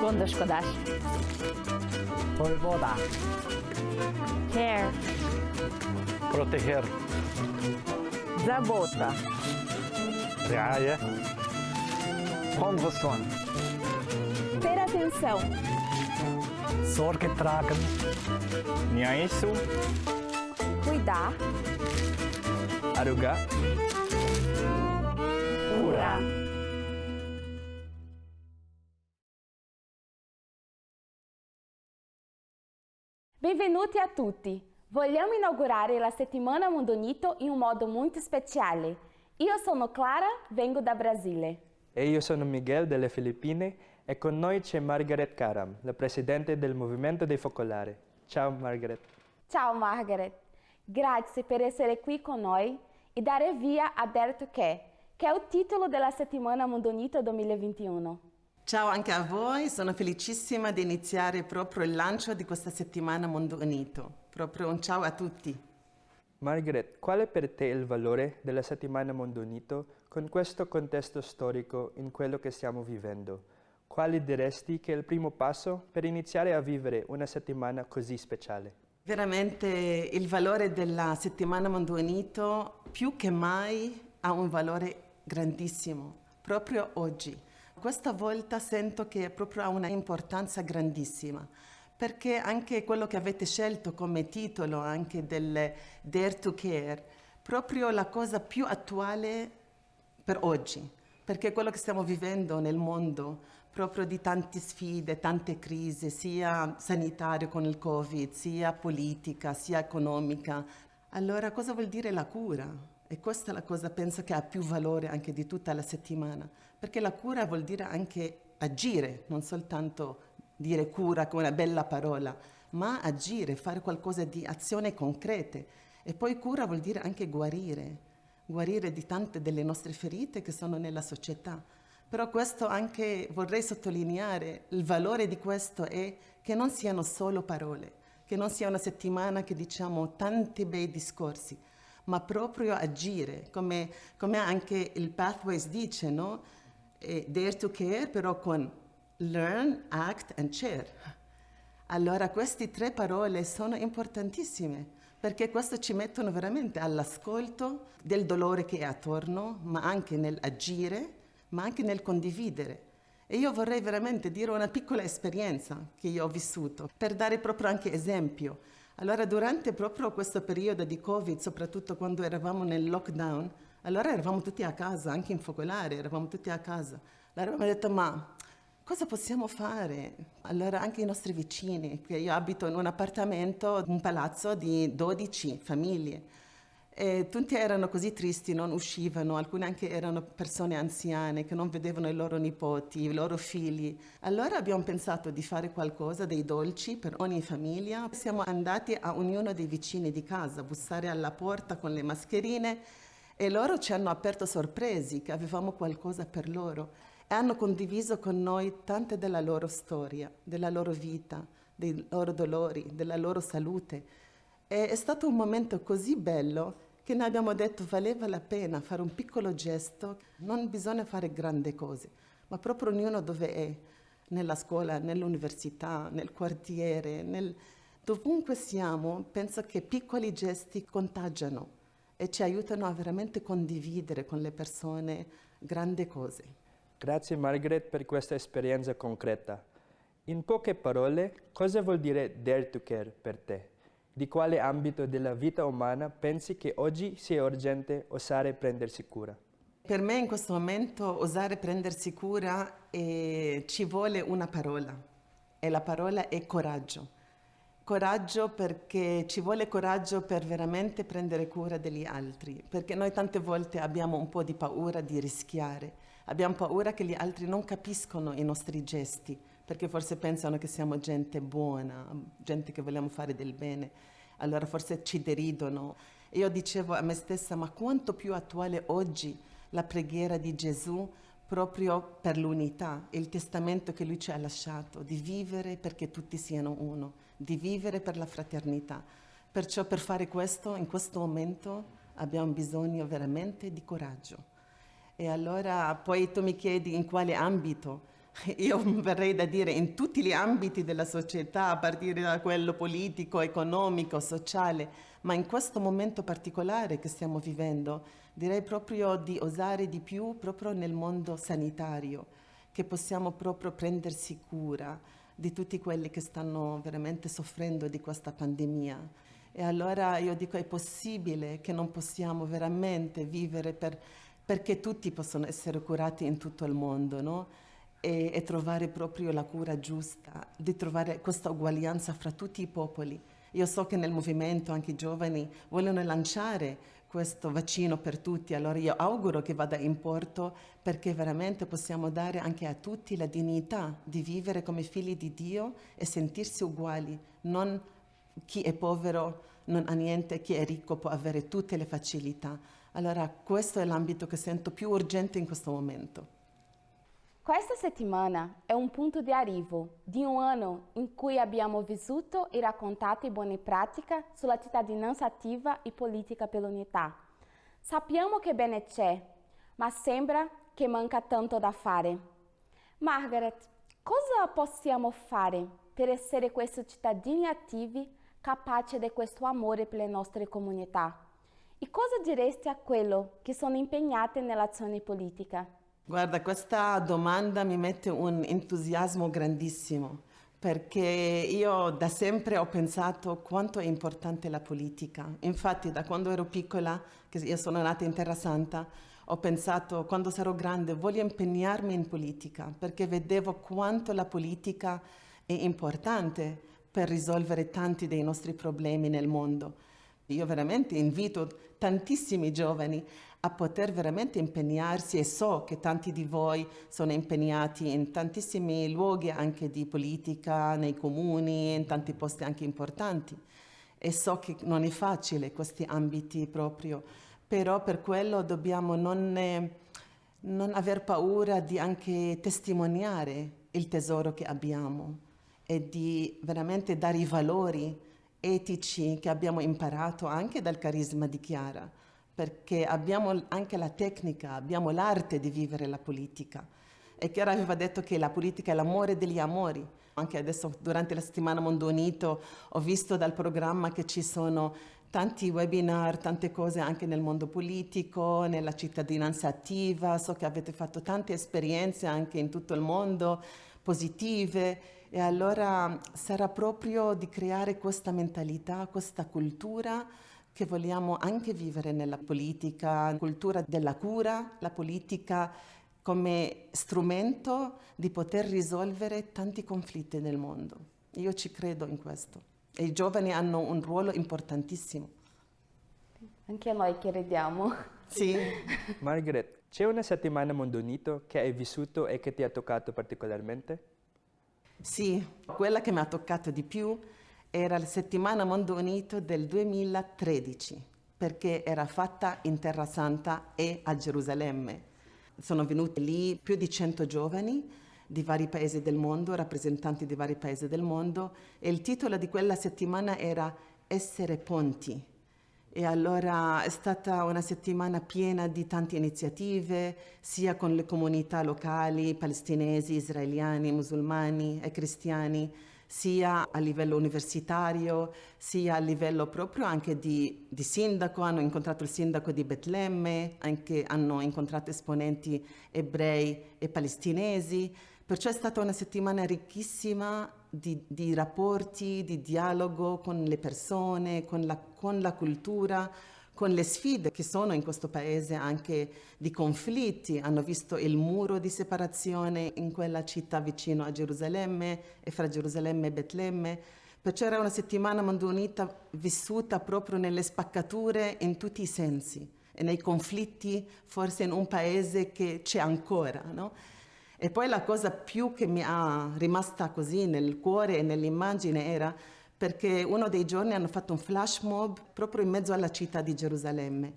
Gondoskodás. Voivoda. Care. Proteger. Забота. رعاية. Prendre soin. Ter atenção. Sorge tragen. نعيش. Cuidar. أرجع. Curar. Benvenuti a tutti! Vogliamo inaugurare la settimana Mondonito in un modo molto speciale. Io sono Clara, vengo da Brasile. E io sono Miguel delle Filippine e con noi c'è Margaret Karam, la presidente del Movimento dei Focolari. Ciao Margaret. Ciao Margaret, grazie per essere qui con noi e dare via a Dare to Care, che è il titolo della settimana Mondonito 2021. Ciao anche a voi, sono felicissima di iniziare proprio il lancio di questa settimana Mondonito. Proprio un ciao a tutti. Margaret, qual è per te il valore della settimana Mondonito con questo contesto storico in quello che stiamo vivendo? Quali diresti che è il primo passo per iniziare a vivere una settimana così speciale? Veramente il valore della settimana Mondonito più che mai ha un valore grandissimo, proprio oggi. Questa volta sento che proprio ha una importanza grandissima, perché anche quello che avete scelto come titolo anche del Dare to Care, proprio la cosa più attuale per oggi, perché quello che stiamo vivendo nel mondo, proprio di tante sfide, tante crisi, sia sanitarie con il Covid, sia politica, sia economica. Allora cosa vuol dire la cura? E questa è la cosa, penso, che ha più valore anche di tutta la settimana, perché la cura vuol dire anche agire, non soltanto dire cura come una bella parola, ma agire, fare qualcosa di azione concrete. E poi cura vuol dire anche guarire di tante delle nostre ferite che sono nella società. Però questo anche vorrei sottolineare, il valore di questo è che non siano solo parole, che non sia una settimana che diciamo tanti bei discorsi, ma proprio agire, come anche il Pathways dice, no? Dare to Care, però con Learn, Act and Share. Allora queste tre parole sono importantissime, perché questo ci mettono veramente all'ascolto del dolore che è attorno, ma anche nell'agire, ma anche nel condividere. E io vorrei veramente dire una piccola esperienza che io ho vissuto, per dare proprio anche esempio. Allora durante proprio questo periodo di Covid, soprattutto quando eravamo nel lockdown, allora eravamo tutti a casa, anche in Focolare, eravamo tutti a casa. Allora abbiamo detto, ma cosa possiamo fare? Allora anche i nostri vicini, che io abito in un appartamento, un palazzo di 12 famiglie, e tutti erano così tristi, non uscivano, alcune anche erano persone anziane che non vedevano i loro nipoti, i loro figli. Allora abbiamo pensato di fare qualcosa, dei dolci per ogni famiglia. Siamo andati a ognuno dei vicini di casa, bussare alla porta con le mascherine e loro ci hanno aperto sorpresi che avevamo qualcosa per loro e hanno condiviso con noi tante della loro storia, della loro vita, dei loro dolori, della loro salute. E è stato un momento così bello che noi abbiamo detto valeva la pena fare un piccolo gesto, non bisogna fare grandi cose, ma proprio ognuno dove è, nella scuola, nell'università, nel quartiere, dovunque siamo, penso che piccoli gesti contagiano e ci aiutano a veramente condividere con le persone grandi cose. Grazie Margaret per questa esperienza concreta. In poche parole, cosa vuol dire Dare to Care per te? Di quale ambito della vita umana pensi che oggi sia urgente osare prendersi cura? Per me in questo momento osare prendersi cura ci vuole una parola e la parola è coraggio. Coraggio perché ci vuole coraggio per veramente prendere cura degli altri, perché noi tante volte abbiamo un po' di paura di rischiare, abbiamo paura che gli altri non capiscono i nostri gesti, perché forse pensano che siamo gente buona, gente che vogliamo fare del bene, allora forse ci deridono. E io dicevo a me stessa, ma quanto più attuale oggi la preghiera di Gesù proprio per l'unità, il testamento che lui ci ha lasciato, di vivere perché tutti siano uno, di vivere per la fraternità. Perciò per fare questo, in questo momento, abbiamo bisogno veramente di coraggio. E allora poi tu mi chiedi in quale ambito, io verrei da dire in tutti gli ambiti della società, a partire da quello politico, economico, sociale, ma in questo momento particolare che stiamo vivendo, direi proprio di osare di più proprio nel mondo sanitario, che possiamo proprio prendersi cura di tutti quelli che stanno veramente soffrendo di questa pandemia. E allora io dico, è possibile che non possiamo veramente vivere perché tutti possono essere curati in tutto il mondo, no? E trovare proprio la cura giusta, di trovare questa uguaglianza fra tutti i popoli. Io so che nel movimento anche i giovani vogliono lanciare questo vaccino per tutti, allora io auguro che vada in porto perché veramente possiamo dare anche a tutti la dignità di vivere come figli di Dio e sentirsi uguali, non chi è povero non ha niente, chi è ricco può avere tutte le facilità. Allora questo è l'ambito che sento più urgente in questo momento. Questa settimana è un punto di arrivo di un anno in cui abbiamo vissuto e raccontato buone pratiche sulla cittadinanza attiva e politica per l'unità. Sappiamo che bene c'è, ma sembra che manca tanto da fare. Margaret, cosa possiamo fare per essere questi cittadini attivi capaci di questo amore per le nostre comunità? E cosa diresti a quello che sono impegnati nell'azione politica? Guarda, questa domanda mi mette un entusiasmo grandissimo, perché io da sempre ho pensato quanto è importante la politica. Infatti, da quando ero piccola, che io sono nata in Terra Santa, ho pensato, quando sarò grande, voglio impegnarmi in politica, perché vedevo quanto la politica è importante per risolvere tanti dei nostri problemi nel mondo. Io veramente invito tantissimi giovani a poter veramente impegnarsi e so che tanti di voi sono impegnati in tantissimi luoghi anche di politica, nei comuni, in tanti posti anche importanti e so che non è facile questi ambiti proprio, però per quello dobbiamo non aver paura di anche testimoniare il tesoro che abbiamo e di veramente dare i valori etici che abbiamo imparato anche dal carisma di Chiara, perché abbiamo anche la tecnica, abbiamo l'arte di vivere la politica. E Chiara aveva detto che la politica è l'amore degli amori. Anche adesso, durante la settimana Mondo Unito, ho visto dal programma che ci sono tanti webinar, tante cose anche nel mondo politico, nella cittadinanza attiva. So che avete fatto tante esperienze anche in tutto il mondo, positive. E allora sarà proprio di creare questa mentalità, questa cultura che vogliamo anche vivere nella politica, cultura della cura, la politica come strumento di poter risolvere tanti conflitti nel mondo. Io ci credo in questo e i giovani hanno un ruolo importantissimo. Anche noi crediamo. Sì. Margaret, c'è una settimana Mondo Unito che hai vissuto e che ti ha toccato particolarmente? Sì, quella che mi ha toccato di più era la settimana Mondo Unito del 2013, perché era fatta in Terra Santa e a Gerusalemme. Sono venuti lì più di 100 giovani di vari paesi del mondo, rappresentanti di vari paesi del mondo, e il titolo di quella settimana era Essere ponti. E allora è stata una settimana piena di tante iniziative, sia con le comunità locali, palestinesi, israeliani, musulmani e cristiani, sia a livello universitario, sia a livello proprio anche di sindaco. Hanno incontrato il sindaco di Betlemme, anche hanno incontrato esponenti ebrei e palestinesi. Perciò è stata una settimana ricchissima di rapporti, di dialogo con le persone, con la cultura, con le sfide che sono in questo paese, anche di conflitti. Hanno visto il muro di separazione in quella città vicino a Gerusalemme e fra Gerusalemme e Betlemme. Perciò era una settimana Mondo Unita vissuta proprio nelle spaccature in tutti i sensi e nei conflitti forse in un paese che c'è ancora, no? E poi la cosa più che mi ha rimasta così nel cuore e nell'immagine era perché uno dei giorni hanno fatto un flash mob proprio in mezzo alla città di Gerusalemme,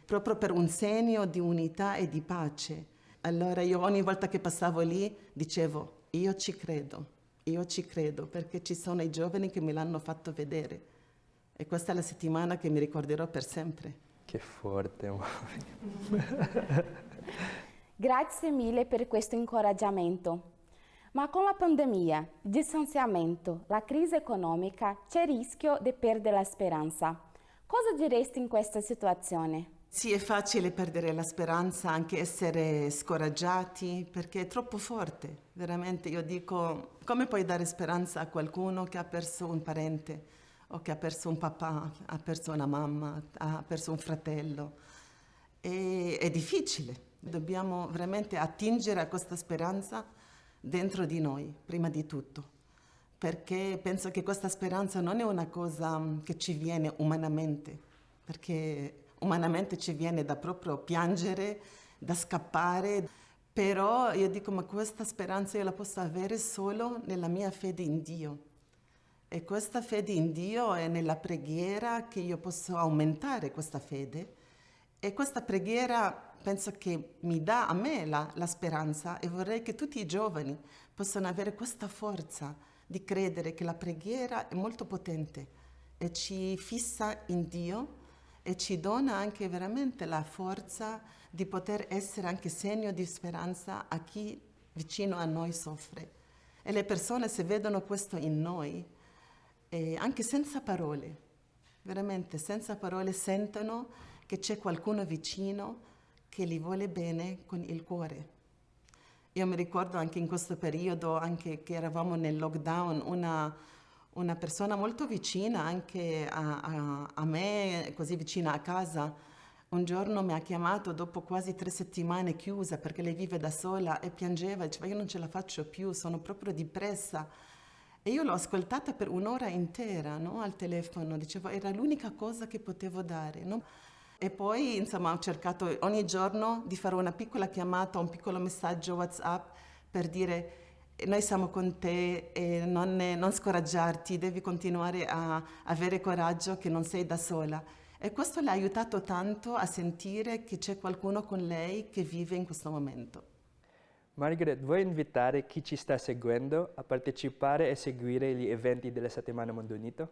proprio per un segno di unità e di pace. Allora io ogni volta che passavo lì dicevo, io ci credo, perché ci sono i giovani che me l'hanno fatto vedere. E questa è la settimana che mi ricorderò per sempre. Che forte! Grazie mille per questo incoraggiamento. Ma con la pandemia, il distanziamento, la crisi economica, c'è il rischio di perdere la speranza. Cosa diresti in questa situazione? Sì, è facile perdere la speranza, anche essere scoraggiati, perché è troppo forte. Veramente, io dico, come puoi dare speranza a qualcuno che ha perso un parente, o che ha perso un papà, ha perso una mamma, ha perso un fratello? È difficile. Dobbiamo veramente attingere a questa speranza dentro di noi, prima di tutto, perché penso che questa speranza non è una cosa che ci viene umanamente, perché umanamente ci viene da proprio piangere, da scappare, però io dico, ma questa speranza io la posso avere solo nella mia fede in Dio. E questa fede in Dio è nella preghiera che io posso aumentare questa fede, e questa preghiera penso che mi dà a me la speranza, e vorrei che tutti i giovani possano avere questa forza di credere che la preghiera è molto potente e ci fissa in Dio e ci dona anche veramente la forza di poter essere anche segno di speranza a chi vicino a noi soffre. E le persone, se vedono questo in noi, anche senza parole, veramente senza parole, sentono che c'è qualcuno vicino che li vuole bene con il cuore. Io mi ricordo anche in questo periodo, anche che eravamo nel lockdown, una persona molto vicina anche a me, così vicina a casa, un giorno mi ha chiamato dopo quasi 3 settimane chiusa, perché lei vive da sola, e piangeva, diceva io non ce la faccio più, sono proprio depressa. E io l'ho ascoltata per un'ora intera, no, al telefono, dicevo era l'unica cosa che potevo dare, no? E poi, insomma, ho cercato ogni giorno di fare una piccola chiamata, un piccolo messaggio WhatsApp per dire noi siamo con te e non scoraggiarti, devi continuare a avere coraggio che non sei da sola. E questo le ha aiutato tanto a sentire che c'è qualcuno con lei che vive in questo momento. Margaret, vuoi invitare chi ci sta seguendo a partecipare e seguire gli eventi della Settimana Mondo Unito?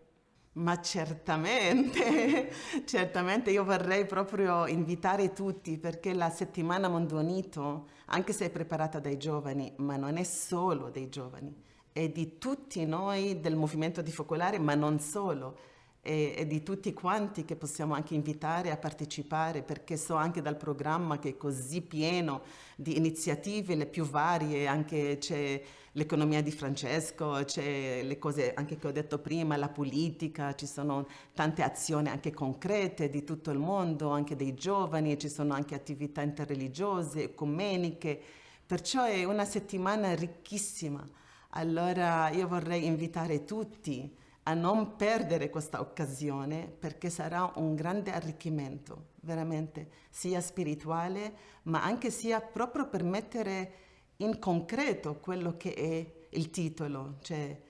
Ma certamente, certamente io vorrei proprio invitare tutti, perché la Settimana Mondo Unito, anche se è preparata dai giovani, ma non è solo dei giovani, è di tutti noi del movimento di Focolare, ma non solo, è di tutti quanti che possiamo anche invitare a partecipare, perché so anche dal programma che è così pieno di iniziative, le più varie, anche c'è l'economia di Francesco, c'è le cose anche che ho detto prima, la politica, ci sono tante azioni anche concrete di tutto il mondo, anche dei giovani, ci sono anche attività interreligiose, ecumeniche, perciò è una settimana ricchissima. Allora io vorrei invitare tutti a non perdere questa occasione, perché sarà un grande arricchimento, veramente, sia spirituale, ma anche sia proprio per mettere in concreto quello che è il titolo, cioè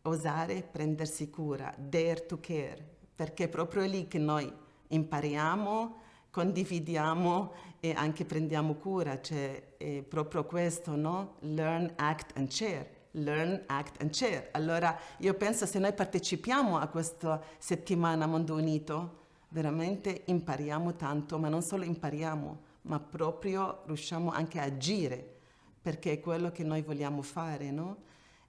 osare prendersi cura, dare to care, perché è proprio lì che noi impariamo, condividiamo e anche prendiamo cura, cioè è proprio questo, no? Learn, act and share. Learn, act and share. Allora io penso se noi partecipiamo a questa settimana Mondo Unito, veramente impariamo tanto, ma non solo impariamo, ma proprio riusciamo anche a agire, perché è quello che noi vogliamo fare, no?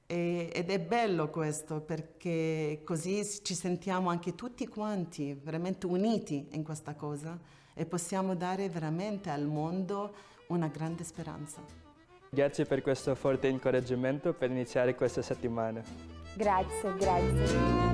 Ed è bello questo, perché così ci sentiamo anche tutti quanti veramente uniti in questa cosa e possiamo dare veramente al mondo una grande speranza. Grazie per questo forte incoraggiamento per iniziare questa settimana. Grazie, grazie.